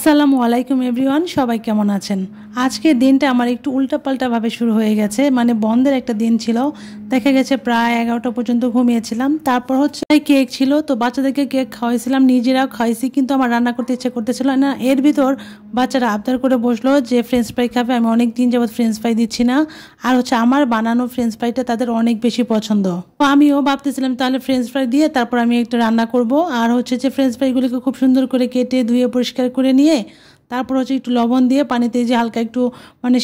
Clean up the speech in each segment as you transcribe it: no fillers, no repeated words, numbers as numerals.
আসসালামু আলাইকুম এভরিওয়ান, সবাই কেমন আছেন? আজকের দিনটা আমার একটু উল্টাপাল্টাভাবে শুরু হয়ে গেছে। মানে বন্ধের একটা দিন ছিল, দেখা গেছে প্রায় 11টা পর্যন্ত ঘুমিয়েছিলাম। তারপর হচ্ছে কেক ছিল, তো বাচ্চাদেরকে কেক খাওয়াইছিলাম, নিজেরাও খাইছি, কিন্তু আমার রান্না করতে ইচ্ছে করতেছিল না। এর ভিতর বাচ্চারা আবদার করে বসলো যে ফ্রেঞ্চ ফ্রাই খাবে। আমি অনেক দিন যাবত ফ্রেঞ্চ ফ্রাই দিচ্ছি না, আর হচ্ছে আমার বানানো ফ্রেঞ্চ ফ্রাইটা তাদের অনেক বেশি পছন্দ। তো আমিও ভাবতেছিলাম তাহলে ফ্রেঞ্চ ফ্রাই দিয়ে তারপর আমি একটা রান্না করব। আর হচ্ছে যে ফ্রেঞ্চ ফ্রাইগুলোকে খুব সুন্দর করে কেটে ধুয়ে পরিষ্কার করে নিয়ে তারপর হচ্ছে একটু লবণ দিয়ে পানিতে যে হালকা একটু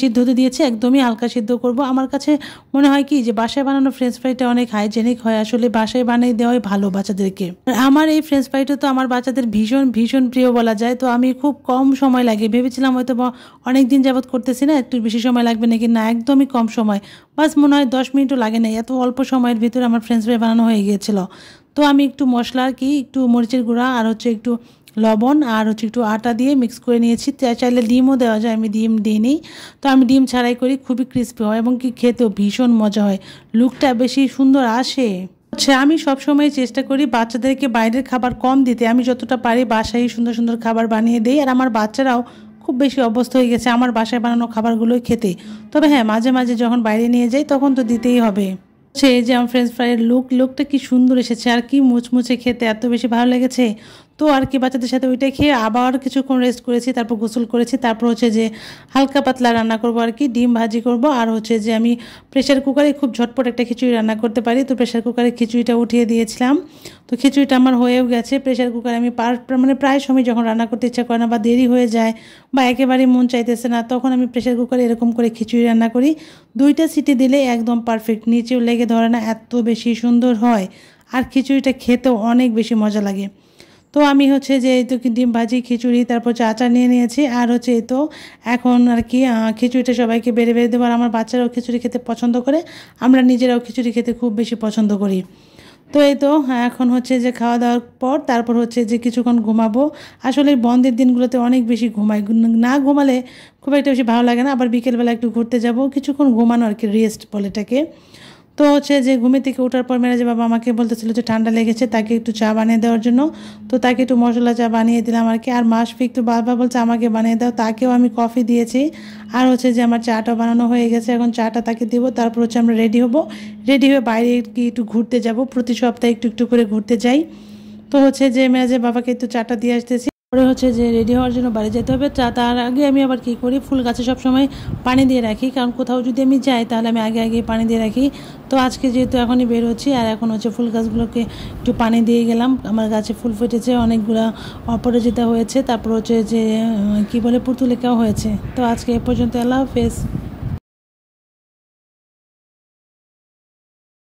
সিদ্ধ হতে দিয়েছি, একদমই হালকা সিদ্ধ করব। আমার কাছে মনে হয় কি যে বাসায় বানানো ফ্রেঞ্চ ফ্রাইটা অনেক হাইজেনিক হয়, আসলে বাসায় বানিয়ে দেওয়াই ভালো বাচ্চাদেরকে। আমার এই ফ্রেঞ্চ ফ্রাইটা তো আমার বাচ্চাদের ভীষণ ভীষণ প্রিয় বলা যায়। তো আমি খুব কম সময় লাগে, ভেবেছিলাম হয়তো অনেক দিন যাবত করতেছি না, একটু বেশি সময় লাগবে নাকি, না একদমই কম সময়, বাস মনে হয় 10 মিনিটও লাগে না। এত অল্প সময়ের ভিতরে আমার ফ্রেঞ্চ ফ্রাই বানানো হয়ে গিয়েছিল। তো আমি একটু মশলা একটু মরিচের গুঁড়া আর হচ্ছে একটু লবণ আর হচ্ছে একটু আটা দিয়ে মিক্স করে নিয়েছি। চাইলে ডিমও দেওয়া যায়, আমি ডিম দিইনি। তো আমি ডিম ছাড়াই করি, খুবই ক্রিস্পি হয় এবং কি খেতেও ভীষণ মজা হয়, লুকটা বেশি সুন্দর আসে। আচ্ছা, আমি সবসময় চেষ্টা করি বাচ্চাদেরকে বাইরের খাবার কম দিতে। আমি যতটা পারি বাসায় সুন্দর সুন্দর খাবার বানিয়ে দিই, আর আমার বাচ্চারাও খুব বেশি অভ্যস্ত হয়ে গেছে আমার বাসায় বানানো খাবারগুলোই খেতে। তবে হ্যাঁ, মাঝে মাঝে যখন বাইরে নিয়ে যাই তখন তো দিতেই হবে। এই যে আমার ফ্রেঞ্চ ফ্রাইয়ের লুকটা কি সুন্দর এসেছে, আর কি মুচমুচে, খেতে এত বেশি ভালো লেগেছে। তো আর কি বাচ্চাদের সাথে ওইটা খেয়ে আবার কিছুক্ষণ রেস্ট করেছি, তারপর গোসল করেছি। তারপর হচ্ছে যে হালকা পাতলা রান্না করব, আর কি ডিম ভাজি করব। আর হচ্ছে যে আমি প্রেশার কুকারে খুব ঝটপট একটা খিচুড়ি রান্না করতে পারি, তো প্রেশার কুকারে খিচুড়িটা উঠিয়ে দিয়েছিলাম। তো খিচুড়িটা আমার হয়েও গেছে। প্রেশার কুকারে আমি প্রায় সময় যখন রান্না করতে ইচ্ছা করে না বা দেরি হয়ে যায় বা একেবারেই মন চাইতেছে না, তখন আমি প্রেশার কুকারে এরকম করে খিচুড়ি রান্না করি। 2টা সিটি দিলে একদম পারফেক্ট, নিচেও লেগে ধরে না, এত বেশি সুন্দর হয়। আর খিচুড়িটা খেতেও অনেক বেশি মজা লাগে। তো আমি হচ্ছে যে এই তো ডিম ভাজি, খিচুড়ি, তারপর আচার নিয়ে নিয়েছি। আর হচ্ছে এই তো এখন আর কি খিচুড়িটা সবাইকে বেড়ে বেড়ে দেবো। আর আমার বাচ্চারাও খিচুড়ি খেতে পছন্দ করে, আমরা নিজেরাও খিচুড়ি খেতে খুব বেশি পছন্দ করি। তো এই তো এখন হচ্ছে যে খাওয়া দাওয়ার পর তারপর হচ্ছে যে কিছুক্ষণ ঘুমাবো। আসলে বন্ধের দিনগুলোতে অনেক বেশি ঘুমাই, না ঘুমালে খুব একটা বেশি ভালো লাগে না। আবার বিকেলবেলা একটু ঘুরতে যাব, কিছুক্ষণ ঘুমানো আর কি, রেস্ট বলে এটাকে। তো হচ্ছে যে ঘুমে থেকে ওঠার পর মেরাজের বাবা আমাকে বলতেছিল যে ঠান্ডা লেগেছে, তাকে একটু চা বানিয়ে দেওয়ার জন্য। তো তাকে একটু মশলা চা বানিয়ে দিলাম আর কি। আর মাশফিক তো বারবার বলছে আমাকে বানিয়ে দাও, তাকেও আমি কফি দিয়েছি। আর হচ্ছে যে আমার চাটা বানানো হয়ে গেছে, এখন চাটা তাকে দেবো। তারপর হচ্ছে আমরা রেডি হব, রেডি হয়ে বাইরে কি একটু ঘুরতে যাব, প্রতি সপ্তাহে একটু একটু করে ঘুরতে যাই। তো হচ্ছে যে মেরাজের বাবাকে একটু চাটা দিয়ে আসতেছি, পরে হচ্ছে যে রেডি হওয়ার জন্য বাড়ি যেতে হবে। তার আগে আমি আবার কি করি, ফুল গাছে সবসময় পানি দিয়ে রাখি, কারণ কোথাও যদি আমি যাই তাহলে আমি আগে আগে পানি দিয়ে রাখি। তো আজকে যেহেতু এখনই বের হচ্ছি, আর এখন হচ্ছে ফুল গাছগুলোকে একটু পানি দিয়ে গেলাম। আমার গাছে ফুল ফুটেছে, অনেকগুলো অপরাজিতা হয়েছে, তারপর হচ্ছে যে কি বলে পুতুলিকাও হয়েছে। তো আজকে এ পর্যন্ত, আল্লাহ হাফেজ।